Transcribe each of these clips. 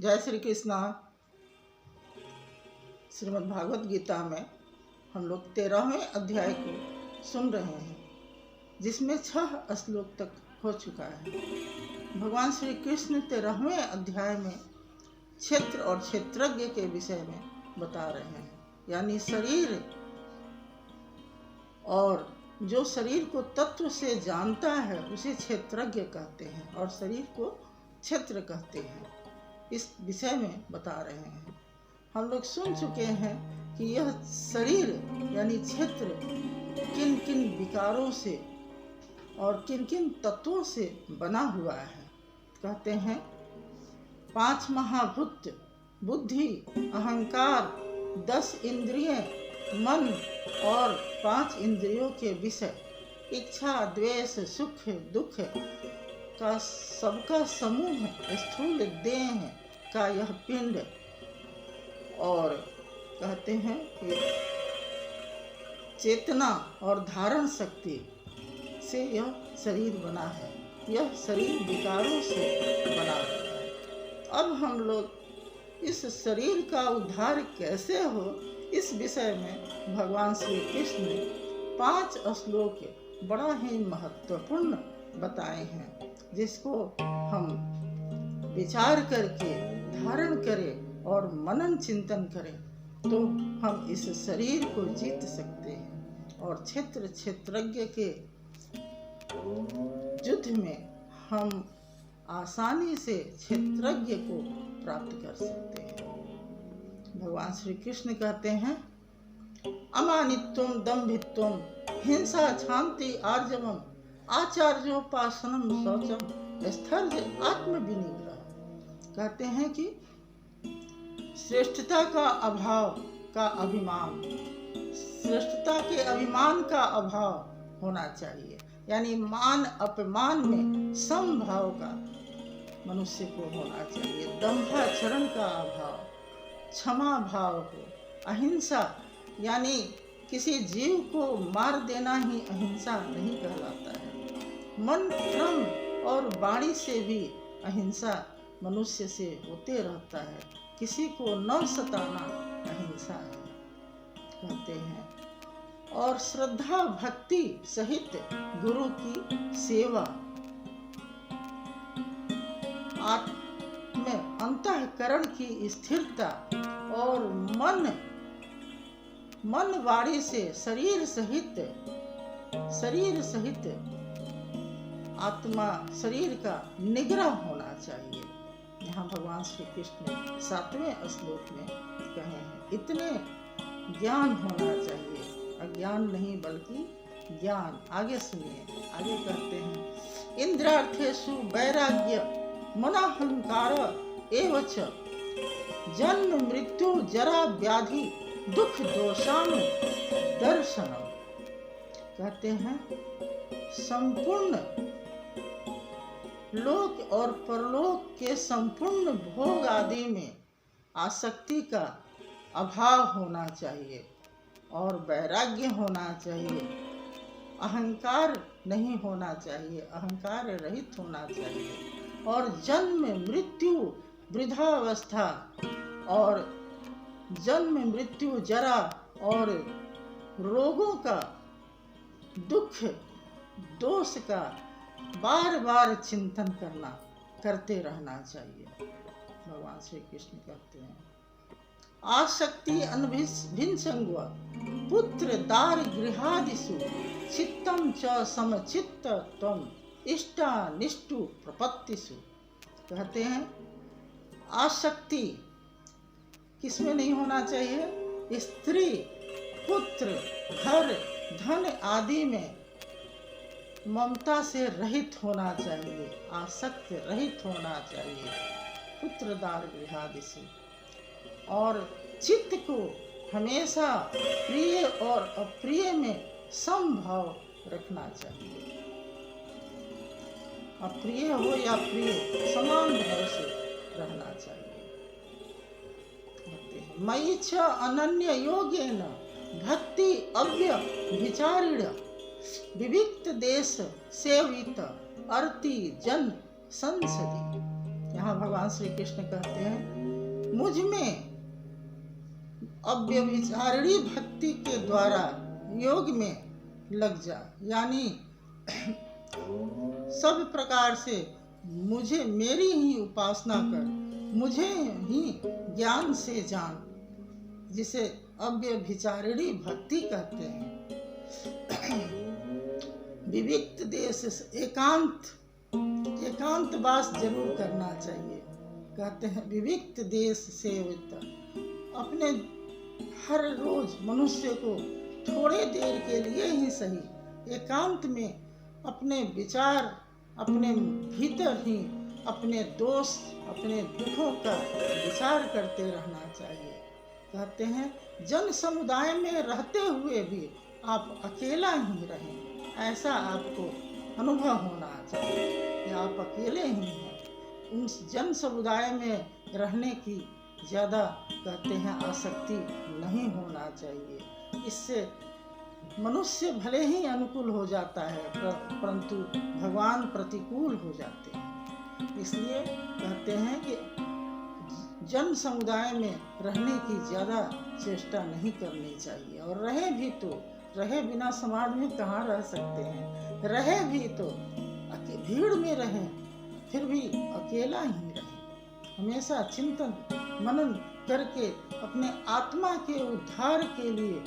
जय श्री कृष्णा। श्रीमद् भागवत गीता में हम लोग 13वें अध्याय को सुन रहे हैं, जिसमें 6 श्लोक तक हो चुका है। भगवान श्री कृष्ण 13वें अध्याय में क्षेत्र और क्षेत्रज्ञ के विषय में बता रहे हैं, यानी शरीर और जो शरीर को तत्व से जानता है उसे क्षेत्रज्ञ कहते हैं और शरीर को क्षेत्र कहते हैं। इस विषय में बता रहे हैं। हम लोग सुन चुके हैं कि यह शरीर यानी क्षेत्र किन किन विकारों से और किन किन तत्वों से बना हुआ है। कहते हैं 5 महाभूत, बुद्धि, अहंकार, 10 इंद्रिय, मन और 5 इंद्रियों के विषय, इच्छा, द्वेष, सुख, दुख का सबका समूह, स्थूल देह का यह पिंड, और कहते हैं कि चेतना और धारण शक्ति से यह शरीर बना है। यह शरीर विकारों से बना हुआ है। अब हम लोग इस शरीर का उद्धार कैसे हो, इस विषय में भगवान श्री कृष्ण ने 5 श्लोक बड़ा ही महत्वपूर्ण बताए हैं, जिसको हम विचार करके धारण करें और मनन चिंतन करें तो हम इस शरीर को जीत सकते हैं और क्षेत्र क्षेत्रज्ञ के युद्ध में हम आसानी से क्षेत्रज्ञ को प्राप्त कर सकते हैं। भगवान श्री कृष्ण कहते हैं अमानित्वम दम्भित्वम हिंसा क्षांति आर्जवम आचार्योपासनम शौचम स्थर्ज आत्मविनिग्रह। कहते हैं कि श्रेष्ठता का अभाव का अभिमान, श्रेष्ठता के अभिमान का अभाव होना चाहिए, यानी मान अपमान में समभाव का मनुष्य को होना चाहिए। दंभाचरण का अभाव, क्षमा भाव हो, अहिंसा यानी किसी जीव को मार देना ही अहिंसा नहीं कहलाता है। मन, क्रम और वाणी से भी अहिंसा मनुष्य से होते रहता है। किसी को न सताना अहिंसा है कहते हैं। और श्रद्धा भक्ति सहित गुरु की सेवा, आत्म अंतःकरण की स्थिरता और मन वाणी से शरीर सहित आत्मा शरीर का निग्रह होना चाहिए। यहाँ भगवान श्री कृष्ण 7वें श्लोक में कहे हैं इतने ज्ञान होना चाहिए, अज्ञान नहीं बल्कि ज्ञान। आगे सुनिए, आगे कहते हैं इंद्रियार्थेषु वैराग्य मनाहंकार एवच जन्म मृत्यु जरा व्याधि दुख दोषानु दर्शनम। कहते हैं संपूर्ण लोक और परलोक के संपूर्ण भोग आदि में आसक्ति का अभाव होना चाहिए और वैराग्य होना चाहिए। अहंकार नहीं होना चाहिए, अहंकार रहित होना चाहिए। और जन्म मृत्यु वृद्धावस्था और जन्म मृत्यु जरा और रोगों का, दुख दोष का बार बार चिंतन करते रहना चाहिए। भगवान श्री कृष्ण कहते हैं आसक्ति अनभिसंग पुत्र दार गृहादिषु चित्तम च समचित्त त्वम इष्टा निष्ठु प्रपत्तिषु। कहते हैं आसक्ति किसमें नहीं होना चाहिए? स्त्री, पुत्र, घर, धन आदि में ममता से रहित होना चाहिए, आसक्त रहित होना चाहिए। पुत्रदार गृहादिषु, और चित्त को हमेशा प्रिय और अप्रिय में समभाव रखना चाहिए। अप्रिय हो या प्रिय, समान भाव से रहना चाहिए। मयि च अनन्य योगेन भक्ति अव्य विचारिण विविक्त देश सेवित अर्ति जन संसदि। यहाँ भगवान श्री कृष्ण कहते हैं, मुझ में अव्यभिचारिणी भक्ति के द्वारा योग में लग जा, यानी सब प्रकार से मुझे मेरी ही उपासना कर, मुझे ही ज्ञान से जान, जिसे अव्यभिचारिणी भक्ति कहते हैं। विविक्त देश एकांतवास जरूर करना चाहिए। कहते हैं विविक्त देश सेवित, अपने हर रोज मनुष्य को थोड़े देर के लिए ही सही एकांत में अपने विचार, अपने भीतर ही अपने दोष, अपने दुखों का विचार करते रहना चाहिए। कहते हैं जन समुदाय में रहते हुए भी आप अकेला ही रहें, ऐसा आपको अनुभव होना चाहिए कि आप अकेले ही हैं। उन जन समुदाय में रहने की ज़्यादा कहते हैं आसक्ति नहीं होना चाहिए। इससे मनुष्य भले ही अनुकूल हो जाता है, परंतु भगवान प्रतिकूल हो जाते हैं। इसलिए कहते हैं कि जन समुदाय में रहने की ज़्यादा चेष्टा नहीं करनी चाहिए, और रहे भी तो रहे बिना समाज में कहाँ रह सकते हैं। रहे भी तो भीड़ में रहें, फिर भी अकेला ही रहें। हमेशा चिंतन मनन करके अपने आत्मा के उद्धार के लिए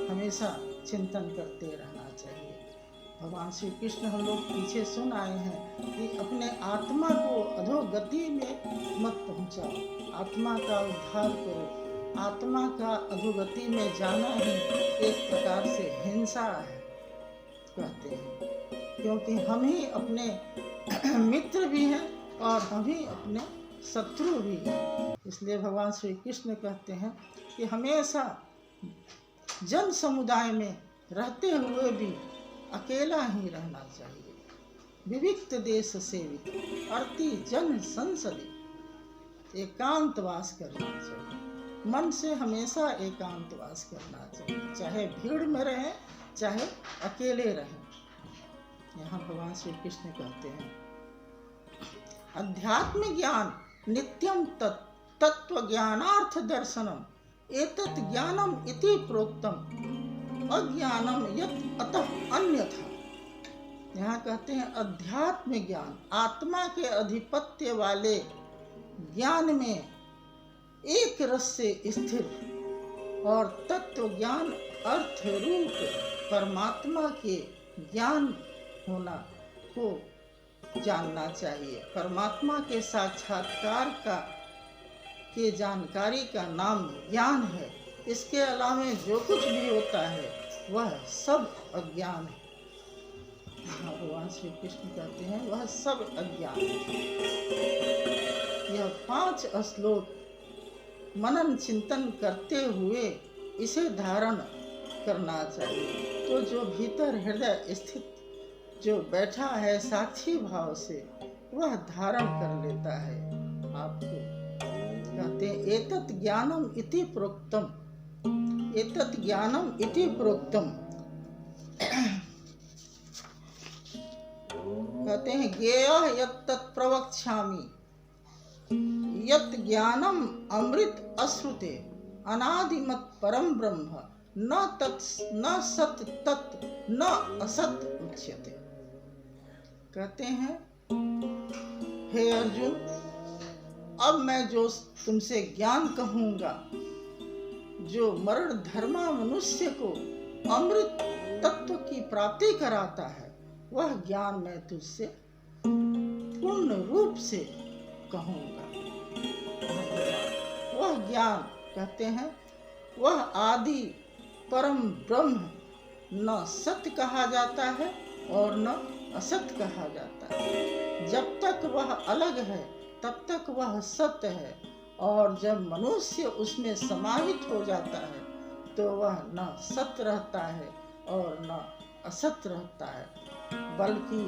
हमेशा चिंतन करते रहना चाहिए। भगवान श्री कृष्ण हम लोग पीछे सुन आए हैं कि अपने आत्मा को अधोगति में मत पहुंचाओ, आत्मा का उद्धार करो। आत्मा का अधोगति में जाना ही एक प्रकार से हिंसा है कहते हैं, क्योंकि हम ही अपने मित्र भी हैं और हम ही अपने शत्रु भी हैं। इसलिए भगवान श्री कृष्ण कहते हैं कि हमेशा जन समुदाय में रहते हुए भी अकेला ही रहना चाहिए। विविक्त देश सेवित अर्थी जन संसदि, एकांतवास करना चाहिए। मन से हमेशा एकांतवास करना चाहिए, चाहे भीड़ में रहें चाहे अकेले रहें। यहाँ भगवान श्री कृष्ण कहते हैं अध्यात्म ज्ञान नित्यम तत्व ज्ञानार्थ दर्शनम एतत् ज्ञानम इति प्रोक्तम अज्ञानम यत् अतः अन्यथा। यहाँ कहते हैं अध्यात्म ज्ञान, आत्मा के अधिपत्य वाले ज्ञान में एक रस से स्थिर, और तत्व ज्ञान अर्थ रूप परमात्मा के ज्ञान होना को जानना चाहिए। परमात्मा के साक्षात्कार के जानकारी का नाम ज्ञान है। इसके अलावा जो कुछ भी होता है वह सब अज्ञान है। भगवान श्री कृष्ण कहते हैं वह सब अज्ञान है। यह 5 श्लोक मनन चिंतन करते हुए इसे धारण करना चाहिए, तो जो भीतर हृदय स्थित जो बैठा है साक्षी भाव से वह धारण कर लेता है आपको। कहते हैं एतत् ज्ञानम इति प्रोक्तम, एतत् ज्ञानम इति प्रोक्तम। कहते हैं ज्ञेयः यत् प्रवक्ष्यामि यत् ज्ञानम अमृत अश्रुते अनादिमत् परम ब्रह्म न सत तत् न असत उच्यते। कहते हैं हे अर्जुन, अब मैं जो तुमसे ज्ञान कहूँगा जो मरण धर्मा मनुष्य को अमृत तत्व की प्राप्ति कराता है, वह ज्ञान मैं तुझसे पूर्ण रूप से कहूँगा। वह ज्ञान कहते हैं वह आदि परम ब्रह्म न सत्य कहा जाता है और न असत कहा जाता है। जब तक वह अलग है तब तक वह सत्य है, और जब मनुष्य उसमें समाहित हो जाता है तो वह न सत्य रहता है और न असत रहता है, बल्कि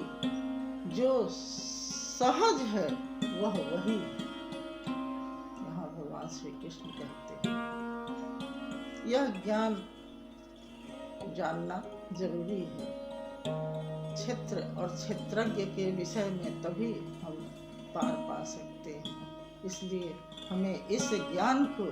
जो सहज है वह वही है। यहाँ भगवान श्री कृष्ण कहते हैं यह ज्ञान जानना जरूरी है। क्षेत्र और क्षेत्रज्ञ के विषय में तभी हम पार पा सकते हैं। सकते हैं। इसलिए हमें इस ज्ञान को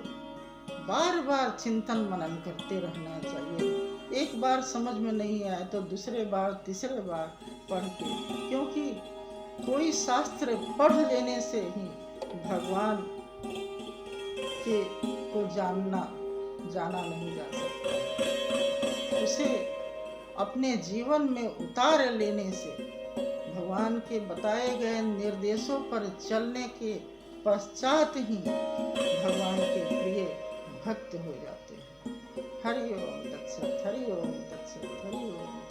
बार बार चिंतन मनन करते रहना चाहिए। एक बार समझ में नहीं आए तो दूसरे बार तीसरे बार पढ़ के, क्योंकि कोई शास्त्र पढ़ लेने से ही भगवान के को जाना नहीं जा सकता। उसे अपने जीवन में उतार लेने से, भगवान के बताए गए निर्देशों पर चलने के पश्चात ही भगवान के प्रिय भक्त हो जाते हैं। हरि ओम तत्सत, हरि ओम तत्सत, हरि ओम।